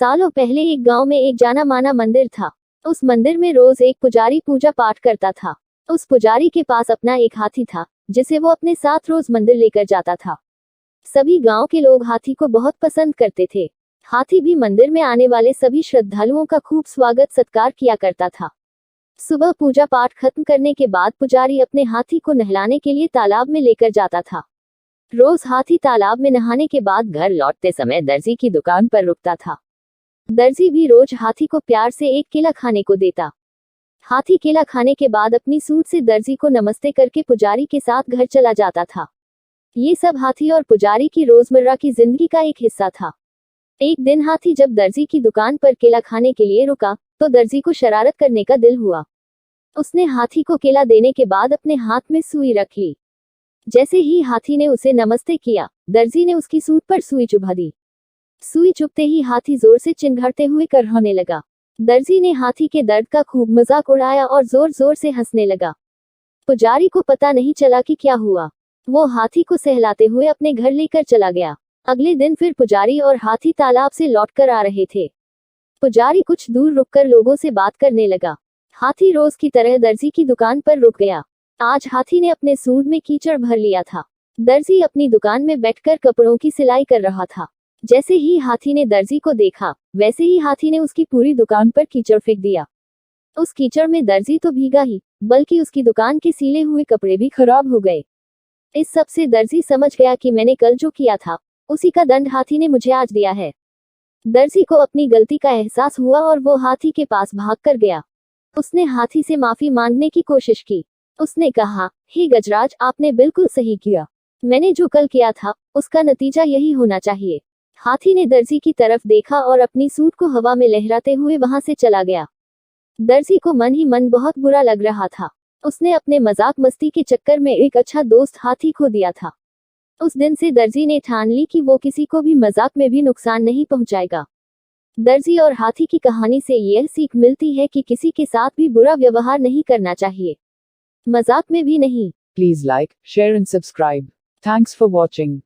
सालों पहले एक गांव में एक जाना माना मंदिर था। उस मंदिर में रोज एक पुजारी पूजा पाठ करता था। उस पुजारी के पास अपना एक हाथी था, जिसे वो अपने साथ रोज मंदिर लेकर जाता था। सभी गांव के लोग हाथी को बहुत पसंद करते थे। हाथी भी मंदिर में आने वाले सभी श्रद्धालुओं का खूब स्वागत सत्कार किया करता था। सुबह पूजा पाठ खत्म करने के बाद पुजारी अपने हाथी को नहलाने के लिए तालाब में लेकर जाता था। रोज हाथी तालाब में नहाने के बाद घर लौटते समय दर्जी की दुकान पर रुकता था। दर्जी भी रोज हाथी को प्यार से एक केला खाने को देता। हाथी केला खाने के बाद अपनी सूंड से दर्जी को नमस्ते करके पुजारी के साथ घर चला जाता था। ये सब हाथी और पुजारी की रोजमर्रा की जिंदगी का एक हिस्सा था। एक दिन हाथी जब दर्जी की दुकान पर केला खाने के लिए रुका, तो दर्जी को शरारत करने का दिल हुआ। उसने हाथी को केला देने के बाद अपने हाथ में सुई रख ली। जैसे ही हाथी ने उसे नमस्ते किया, दर्जी ने उसकी सूंड पर सुई चुभा दी। सुई चुभते ही हाथी जोर से चिंघाड़ते हुए करहाने लगा। दर्जी ने हाथी के दर्द का खूब मजाक उड़ाया और जोर जोर से हंसने लगा। पुजारी को पता नहीं चला कि क्या हुआ। वो हाथी को सहलाते हुए अपने घर लेकर चला गया। अगले दिन फिर पुजारी और हाथी तालाब से लौटकर आ रहे थे। पुजारी कुछ दूर रुककर लोगों से बात करने लगा। हाथी रोज की तरह दर्जी की दुकान पर रुक गया। आज हाथी ने अपने सूंड में कीचड़ भर लिया था। दर्जी अपनी दुकान में बैठकर कपड़ों की सिलाई कर रहा था। जैसे ही हाथी ने दर्जी को देखा, वैसे ही हाथी ने उसकी पूरी दुकान पर कीचड़ फेंक दिया। उस कीचड़ में दर्जी तो भीगा ही, बल्कि उसकी दुकान के सिले हुए कपड़े भी खराब हो गए। इस सब से दर्जी समझ गया कि मैंने कल जो किया था, उसी का दंड हाथी ने मुझे आज दिया है। दर्जी को अपनी गलती का एहसास हुआ और वो हाथी के पास भाग कर गया। उसने हाथी से माफी मांगने की कोशिश की। उसने कहा, हे गजराज, आपने बिल्कुल सही किया। मैंने जो कल किया था, उसका नतीजा यही होना चाहिए। हाथी ने दर्जी की तरफ देखा और अपनी सूंड को हवा में लहराते हुए वहां से चला गया। दर्जी को मन ही मन बहुत बुरा लग रहा था। उसने अपने मजाक मस्ती के चक्कर में एक अच्छा दोस्त हाथी खो दिया था। उस दिन से दर्जी ने ठान ली कि वो किसी को भी मजाक में भी नुकसान नहीं पहुंचाएगा। दर्जी और हाथी की कहानी से यह सीख मिलती है कि किसी के साथ भी बुरा व्यवहार नहीं करना चाहिए, मजाक में भी नहीं। Please like, share and subscribe. Thanks for watching.